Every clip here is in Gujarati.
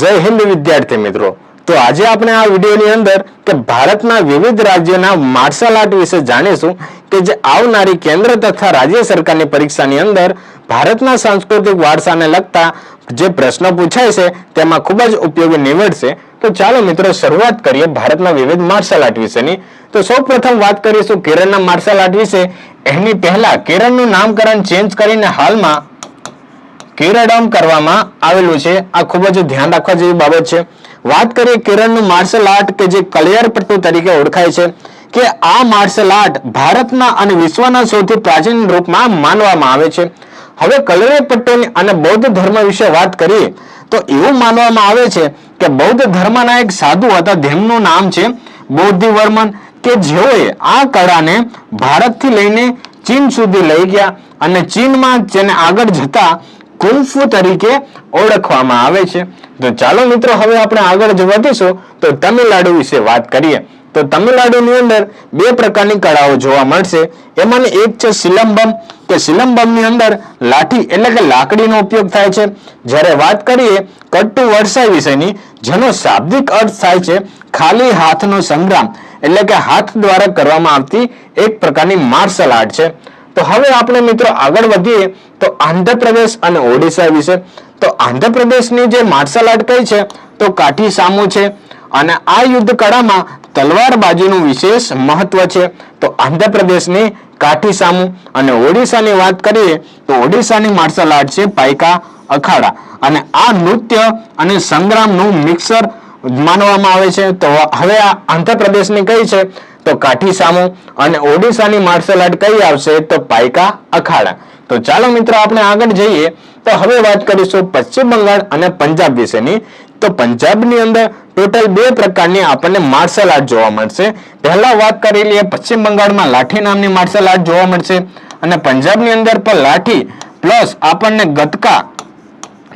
જય હિન્દ વિદ્યાર્થી મિત્રો, તો આજે આપણે આ વિડીયોની અંદર કે ભારતના વિવિધ રાજ્યોના માર્શલ આર્ટ વિશે જાણીશું કે જે આવનારી કેન્દ્ર તથા રાજ્ય સરકારની પરીક્ષાની અંદર ભારતના સાંસ્કૃતિક વારસાને લગતા જે પ્રશ્નો પૂછાય છે તેમાં ખૂબ જ ઉપયોગી નીવડશે। તો ચાલો મિત્રો શરૂઆત કરીએ ભારતના વિવિધ માર્શલ આર્ટ વિશેની। તો સૌપ્રથમ વાત કરીશું કેરળના માર્શલ આર્ટ વિશે। એની પહેલા કેરળનું નામકરણ ચેન્જ કરીને હાલમાં કેરળમ કરવામાં આવેલું છે। આ ખૂબ જ ધ્યાન રાખવા જેવી બાબત છે। વાત કરીએ કેરળનું માર્શલ આર્ટ કે જે કલિયારપટ્ટુ તરીકે ઓળખાય છે કે આ માર્શલ આર્ટ ભારતના અને વિશ્વના સૌથી પ્રાચીન રૂપમાં માનવામાં આવે છે। હવે કલિયારપટ્ટુની અને બૌદ્ધ ધર્મ વિશે વાત કરીએ તો એવું માનવામાં આવે છે કે બૌદ્ધ ધર્મના એક સાધુ હતા, જેમનું નામ છે બોધિવર્મન, કે જેઓએ આ કળાને ભારતથી લઈને ચીન સુધી લઈ ગયા અને ચીનમાં જેને આગળ જતા કુંફુ તરીકે ઓળખવામાં આવે છે। તો ચાલો મિત્રો હવે આપણે આગળ વધીશું તો તમિલનાડુ વિશે વાત કરીએ। તો તમિલનાડુની અંદર બે પ્રકારની કળાઓ જોવા મળશે। એમાંની એક છે સિલંબમ, કે સિલંબમની અંદર લાઠી એટલે કે લાકડીનો ઉપયોગ થાય છે। જ્યારે વાત કરીએ કટ્ટુ વર્ષા વિશેની, જેનો શાબ્દિક અર્થ થાય છે ખાલી હાથનો સંગ્રામ, એટલે કે હાથ દ્વારા કરવામાં આવતી એક પ્રકારની માર્શલ આર્ટ છે। તો હવે આપણે મિત્રો આગળ વધીએ તો આંધ્રપ્રદેશ અને ઓડિશા વિશે। તો આંધ્રપ્રદેશની જે માર્શલ આર્ટ કઈ છે તો કાઠી સામુ છે અને આ યુદ્ધ કળામાં તલવારબાજીનું વિશેષ મહત્વ છે। તો આંધ્રપ્રદેશની કાઠી સામુ અને ઓડિશાની વાત કરીએ તો ઓડિશાની માર્શલ આર્ટ છે પાઇકા અખાડા અને આ નૃત્ય અને સંગ્રામનું મિક્સર માનવામાં આવે છે। તો હવે આ આંધ્રપ્રદેશની કઈ છે તો કાઠી સામુ અને ઓડિશાની માર્શલ આર્ટ કઈ આવશે તો પાઇકા અખાડા। તો ચાલો મિત્રો આપણે આગળ જઈએ તો હવે વાત કરીશું પશ્ચિમ બંગાળ અને પંજાબ વિશેની। તો પંજાબની અંદર ટોટલ બે પ્રકારની આપણને માર્શલ આર્ટ જોવા મળશે। પહેલા વાત કરી લઈએ પશ્ચિમ બંગાળમાં લાઠી નામની માર્શલ આર્ટ જોવા મળશે અને પંજાબની અંદર પણ લાઠી પ્લસ આપણને ગતકા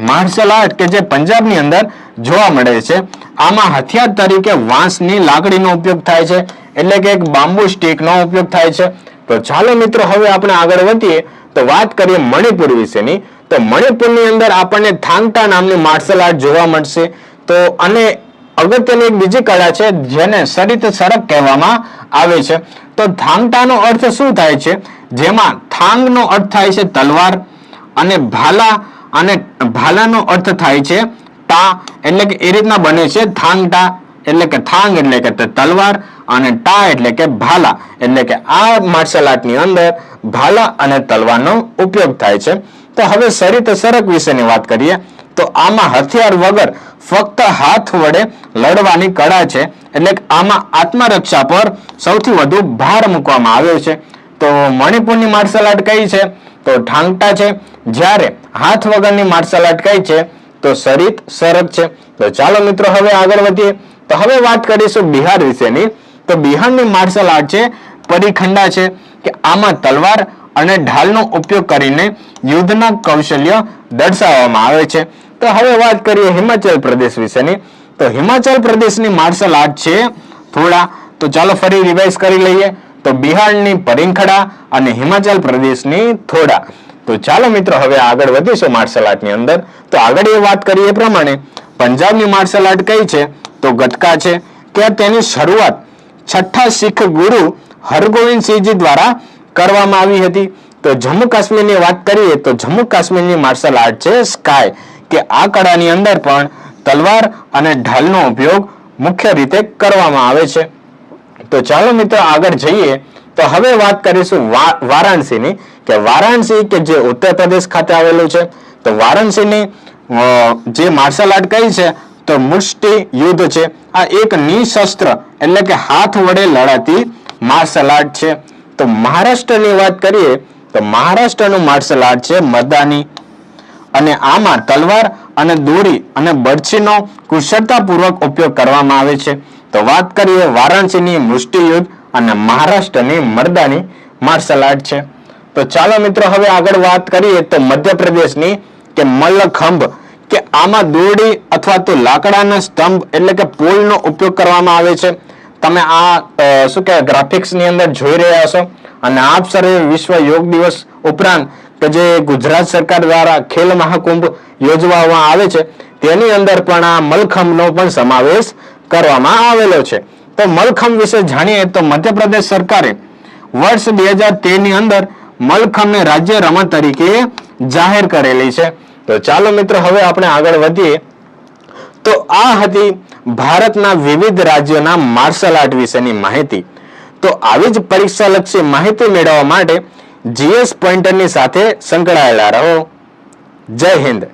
માર્શલ આર્ટ કે જે પંજાબની અંદર જોવા મળે છે। આમાં હથિયાર તરીકે વાંસની લાકડીનો ઉપયોગ થાય છે, એટલે કે એક બાંબુ સ્ટીકનો ઉપયોગ થાય છે। તો ચાલો મિત્રો હવે આપણે આગળ વધીએ તો વાત કરીએ મણિપુર વિશેની। તો મણિપુરની અંદર આપણને થાંગટા નામની માર્શલ આર્ટ જોવા મળશે। તો અને અગત્યની એક બીજી કળા છે જેને સરિત સરક કહેવામાં આવે છે। તો થાંગટાનો અર્થ શું થાય છે, જેમાં થાંગનો અર્થ થાય છે તલવાર અને ભાલાનો અર્થ થાય છે ટા, એટલે કે એ રીતના બને છે થાંગટા, એટલે કે થાંગ એટલે કે તલવાર અને ટા એટલે કે ભાલા, એટલે કે આ માર્શલ આર્ટની અંદર ભાલા અને તલવારનો ઉપયોગ થાય છે। તો હવે સરિત સરક વિશેની વાત કરીએ તો આમાં હથિયાર વગર ફક્ત હાથ વડે લડવાની કળા છે, એટલે કે આમાં આત્મરક્ષા પર સૌથી વધુ ભાર મૂકવામાં આવ્યો છે। તો મણિપુરની માર્શલ આર્ટ કઈ છે તો ઠાંગટા છે, જ્યારે હાથ વગરની માર્શલ આર્ટ કઈ છે તો સરિત સરક છે। તો ચાલો મિત્રો હવે આગળ વધીએ તો હવે વાત કરીશું બિહાર વિશેની। તો બિહારની માર્શલ આર્ટ છે પરિખંડા છે, કે આમાં તલવાર અને ઢાલનો ઉપયોગ કરીને યુદ્ધના કૌશલ્ય દર્શાવવામાં આવે છે। તો હવે વાત કરીએ હિમાચલ પ્રદેશ વિશેની। તો હિમાચલ પ્રદેશની માર્શલ આર્ટ છે થોડા। તો ચાલો ફરી રિવાઇઝ કરી લઈએ તો બિહારની પરિખંડા અને હિમાચલ પ્રદેશની થોડા। તો ચાલો મિત્રો હવે આગળ વધીશું માર્શલ આર્ટની અંદર। તો આગળ એ વાત કરીએ એ પ્રમાણે પંજાબની માર્શલ આર્ટ કઈ છે તો ગતકા છે, કે તેની શરૂઆત છઠ્ઠા શીખ ગુરુ હરગોવિંદસિંહજી દ્વારા કરવામાં આવી હતી। તો જમ્મુ કાશ્મીરની વાત કરીએ તો જમ્મુ કાશ્મીરની માર્શલ આર્ટ છે સ્કાય, કે આ કળાની અંદર પણ તલવાર અને ઢાલનો ઉપયોગ મુખ્ય રીતે કરવામાં આવે છે। તો ચાલો મિત્રો આગળ જઈએ તો હવે વાત કરીશું વારાણસીની, કે વારાણસી કે જે ઉત્તર પ્રદેશ ખાતે આવેલું છે। તો વારાણસીની જે માર્શલ આર્ટ કઈ છે તો મુષ્ટિ યુદ્ધ છે। આ એક નિશસ્ત્ર એટલે કે હાથ વડે લડાતી માર્શલ આર્ટ છે। તો મહારાષ્ટ્રની વાત કરીએ તો મહારાષ્ટ્રનું માર્શલ આર્ટ છે મર્દાની અને આમાં તલવાર અને દોરી અને બરછીનો કુશળતાપૂર્વક ઉપયોગ કરવામાં આવે છે। તો વાત કરીએ વારાણસીની મુષ્ટિ યુદ્ધ અને મહારાષ્ટ્રની મર્દાની માર્શલ આર્ટ છે। તો ચાલો મિત્રો હવે આગળ વાત કરીએ તો મધ્યપ્રદેશની કે મલ્લખંભ, કે આમાં દોરડી અથવા તો લાકડાના સ્તંભ એટલે કે પોલનો ઉપયોગ કરવામાં આવે છે। તમે આ શું કહેવાય ગ્રાફિક્સની અંદર જોઈ રહ્યા છો અને આપ સર્વે વિશ્વ યોગ દિવસ ઉપરાંત કે જે ગુજરાત સરકાર દ્વારા ખેલ મહાકુંભ યોજવામાં આવે છે તેની અંદર પણ આ મલખંભનો પણ સમાવેશ કરવામાં આવેલો છે. તો મલખંભ વિશે જાણીએ તો મધ્યપ્રદેશ સરકારે વર્ષ 2013 ની અંદર મલખંભને રાજ્ય રમત તરીકે જાહેર કરેલી છે. તો ચાલો મિત્રો હવે આપણે આગળ વધીએ. તો આ હતી ભારતના વિવિધ રાજ્યોના માર્શલ આર્ટ વિશેની માહિતી. તો આવી જ પરીક્ષાલક્ષી માહિતી મેળવવા માટે GS પોઈન્ટરની સાથે સંકળાયેલા રહો. જય હિન્દ.